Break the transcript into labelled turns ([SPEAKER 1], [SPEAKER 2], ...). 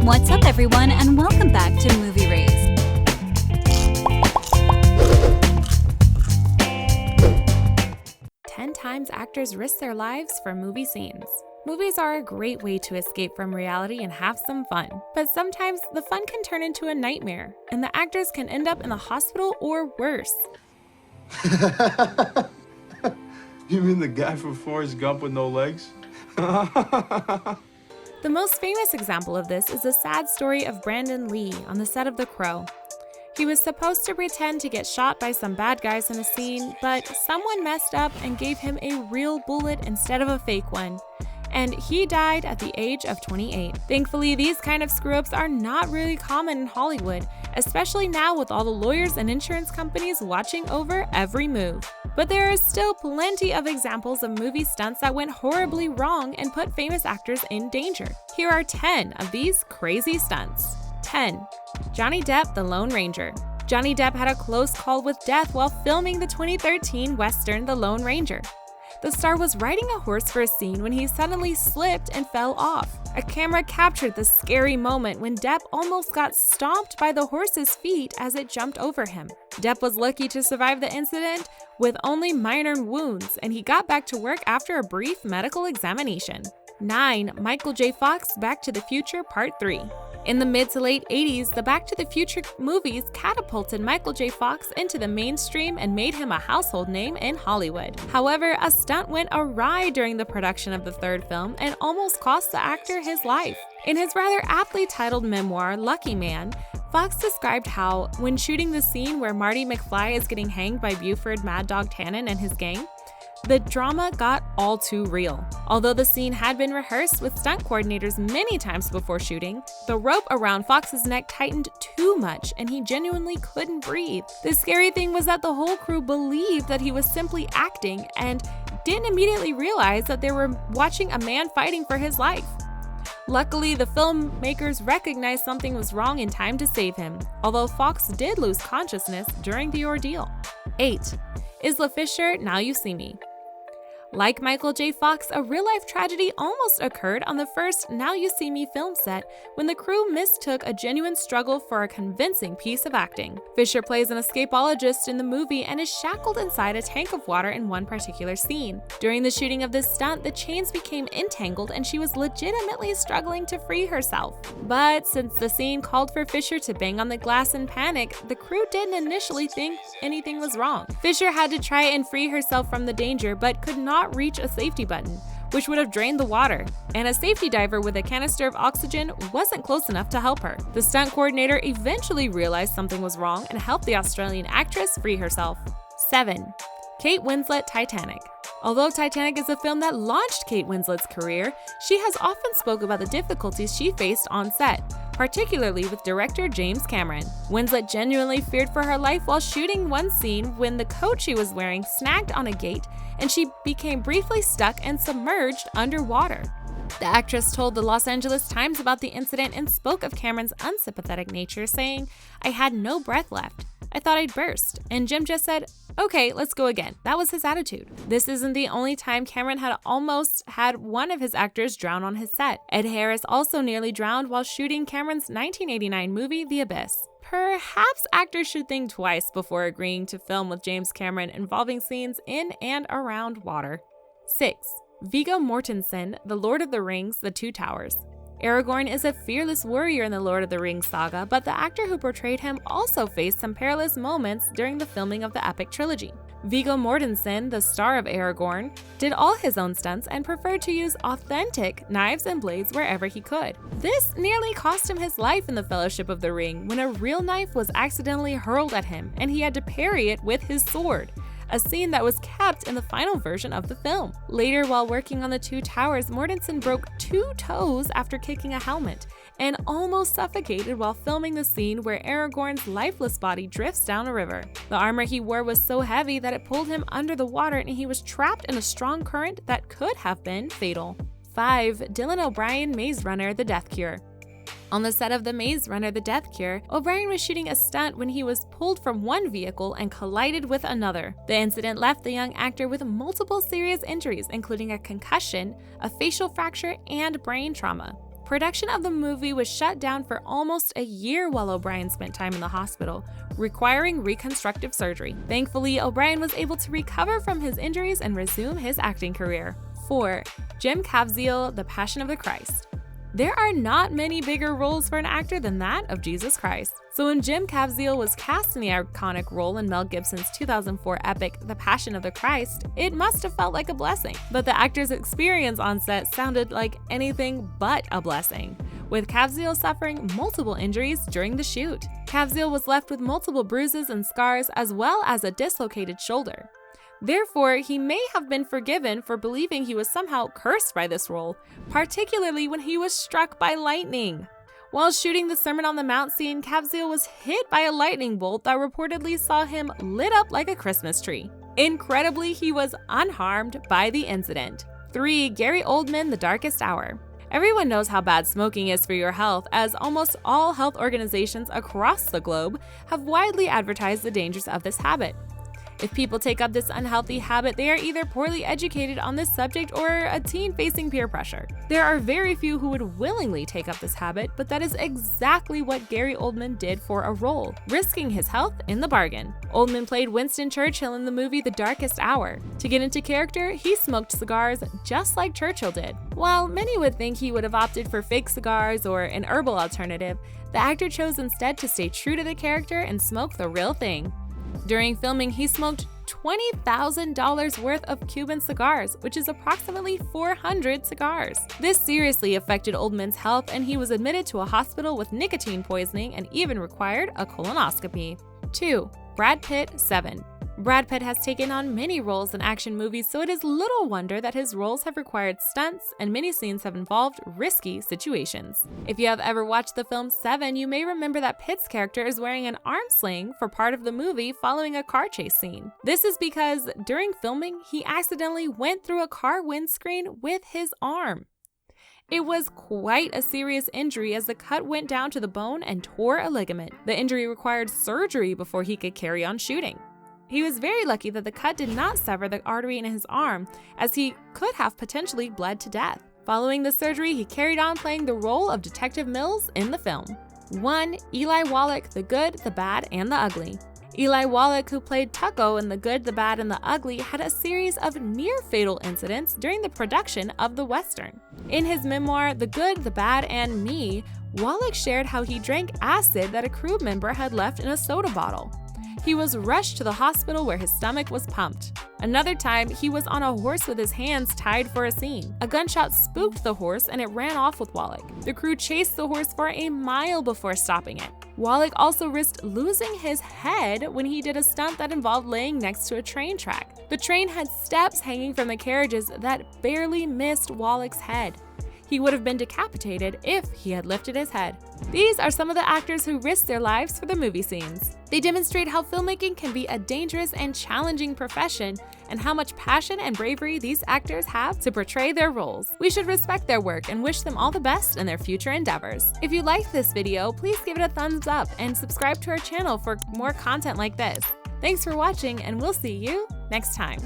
[SPEAKER 1] What's up, everyone, and welcome back to Movie Raised.
[SPEAKER 2] Times actors risk their lives for movie scenes. Movies are a great way to escape from reality and have some fun, but sometimes the fun can turn into a nightmare, and the actors can end up in the hospital or worse.
[SPEAKER 3] You mean the guy from Forrest Gump with no legs?
[SPEAKER 2] The most famous example of this is the sad story of Brandon Lee on the set of The Crow. He was supposed to pretend to get shot by some bad guys in a scene, but someone messed up and gave him a real bullet instead of a fake one, and he died at the age of 28. Thankfully, these kind of screw-ups are not really common in Hollywood, especially now with all the lawyers and insurance companies watching over every move. But there are still plenty of examples of movie stunts that went horribly wrong and put famous actors in danger. Here are 10 of these crazy stunts. 10. Johnny Depp, the Lone Ranger. Johnny Depp had a close call with death while filming the 2013 Western The Lone Ranger. The star was riding a horse for a scene when he suddenly slipped and fell off. A camera captured the scary moment when Depp almost got stomped by the horse's feet as it jumped over him. Depp was lucky to survive the incident with only minor wounds, and he got back to work after a brief medical examination. 9. Michael J. Fox, Back to the Future Part 3. In the mid to late 80s, the Back to the Future movies catapulted Michael J. Fox into the mainstream and made him a household name in Hollywood. However, a stunt went awry during the production of the third film and almost cost the actor his life. In his rather aptly titled memoir, Lucky Man, Fox described how, when shooting the scene where Marty McFly is getting hanged by Buford Mad Dog Tannen and his gang, the drama got all too real. Although the scene had been rehearsed with stunt coordinators many times before shooting, the rope around Fox's neck tightened too much and he genuinely couldn't breathe. The scary thing was that the whole crew believed that he was simply acting and didn't immediately realize that they were watching a man fighting for his life. Luckily, the filmmakers recognized something was wrong in time to save him, although Fox did lose consciousness during the ordeal. 8. Isla Fisher, Now You See Me. Like Michael J. Fox, a real-life tragedy almost occurred on the first Now You See Me film set when the crew mistook a genuine struggle for a convincing piece of acting. Fisher plays an escapologist in the movie and is shackled inside a tank of water in one particular scene. During the shooting of this stunt, the chains became entangled and she was legitimately struggling to free herself. But since the scene called for Fisher to bang on the glass in panic, the crew didn't initially think anything was wrong. Fisher had to try and free herself from the danger, but could not reach a safety button, which would have drained the water, and a safety diver with a canister of oxygen wasn't close enough to help her. The stunt coordinator eventually realized something was wrong and helped the Australian actress free herself. 7. Kate Winslet, Titanic. Although Titanic is a film that launched Kate Winslet's career, she has often spoke about the difficulties she faced on set, particularly with director James Cameron. Winslet genuinely feared for her life while shooting one scene when the coat she was wearing snagged on a gate and she became briefly stuck and submerged underwater. The actress told the Los Angeles Times about the incident and spoke of Cameron's unsympathetic nature, saying, "I had no breath left. I thought I'd burst." And Jim just said, "Okay, let's go again." That was his attitude. This isn't the only time Cameron had almost had one of his actors drown on his set. Ed Harris also nearly drowned while shooting Cameron's 1989 movie, The Abyss. Perhaps actors should think twice before agreeing to film with James Cameron involving scenes in and around water. 6. Viggo Mortensen, The Lord of the Rings, The Two Towers. Aragorn is a fearless warrior in the Lord of the Rings saga, but the actor who portrayed him also faced some perilous moments during the filming of the epic trilogy. Viggo Mortensen, the star of Aragorn, did all his own stunts and preferred to use authentic knives and blades wherever he could. This nearly cost him his life in the Fellowship of the Ring when a real knife was accidentally hurled at him and he had to parry it with his sword, a scene that was kept in the final version of the film. Later, while working on The Two Towers, Mortensen broke 2 toes after kicking a helmet and almost suffocated while filming the scene where Aragorn's lifeless body drifts down a river. The armor he wore was so heavy that it pulled him under the water and he was trapped in a strong current that could have been fatal. 5. Dylan O'Brien, Maze Runner, The Death Cure. On the set of The Maze Runner, The Death Cure, O'Brien was shooting a stunt when he was pulled from one vehicle and collided with another. The incident left the young actor with multiple serious injuries, including a concussion, a facial fracture, and brain trauma. Production of the movie was shut down for almost a year while O'Brien spent time in the hospital, requiring reconstructive surgery. Thankfully, O'Brien was able to recover from his injuries and resume his acting career. 4. Jim Caviezel, The Passion of the Christ. There are not many bigger roles for an actor than that of Jesus Christ. So when Jim Caviezel was cast in the iconic role in Mel Gibson's 2004 epic The Passion of the Christ, it must have felt like a blessing. But the actor's experience on set sounded like anything but a blessing, with Caviezel suffering multiple injuries during the shoot. Caviezel was left with multiple bruises and scars as well as a dislocated shoulder. Therefore, he may have been forgiven for believing he was somehow cursed by this role, particularly when he was struck by lightning. While shooting the Sermon on the Mount scene, Caviezel was hit by a lightning bolt that reportedly saw him lit up like a Christmas tree. Incredibly, he was unharmed by the incident. 3. Gary Oldman, The Darkest Hour. Everyone knows how bad smoking is for your health, as almost all health organizations across the globe have widely advertised the dangers of this habit. If people take up this unhealthy habit, they are either poorly educated on this subject or a teen facing peer pressure. There are very few who would willingly take up this habit, but that is exactly what Gary Oldman did for a role, risking his health in the bargain. Oldman played Winston Churchill in the movie The Darkest Hour. To get into character, he smoked cigars just like Churchill did. While many would think he would have opted for fake cigars or an herbal alternative, the actor chose instead to stay true to the character and smoke the real thing. During filming, he smoked $20,000 worth of Cuban cigars, which is approximately 400 cigars. This seriously affected Oldman's health, and he was admitted to a hospital with nicotine poisoning and even required a colonoscopy. 2. Brad Pitt, 7. Brad Pitt has taken on many roles in action movies, so it is little wonder that his roles have required stunts and many scenes have involved risky situations. If you have ever watched the film Seven, you may remember that Pitt's character is wearing an arm sling for part of the movie following a car chase scene. This is because during filming, he accidentally went through a car windscreen with his arm. It was quite a serious injury as the cut went down to the bone and tore a ligament. The injury required surgery before he could carry on shooting. He was very lucky that the cut did not sever the artery in his arm, as he could have potentially bled to death. Following the surgery, he carried on playing the role of Detective Mills in the film. 1. Eli Wallach, The Good, the Bad, and the Ugly. Eli Wallach, who played Tucko in The Good, the Bad, and the Ugly, had a series of near-fatal incidents during the production of the Western. In his memoir, The Good, the Bad, and Me, Wallach shared how he drank acid that a crew member had left in a soda bottle. He was rushed to the hospital where his stomach was pumped. Another time, he was on a horse with his hands tied for a scene. A gunshot spooked the horse and it ran off with Wallach. The crew chased the horse for a mile before stopping it. Wallach also risked losing his head when he did a stunt that involved laying next to a train track. The train had steps hanging from the carriages that barely missed Wallach's head. He would have been decapitated if he had lifted his head. These are some of the actors who risked their lives for the movie scenes. They demonstrate how filmmaking can be a dangerous and challenging profession and how much passion and bravery these actors have to portray their roles. We should respect their work and wish them all the best in their future endeavors. If you liked this video, please give it a thumbs up and subscribe to our channel for more content like this. Thanks for watching, and we'll see you next time.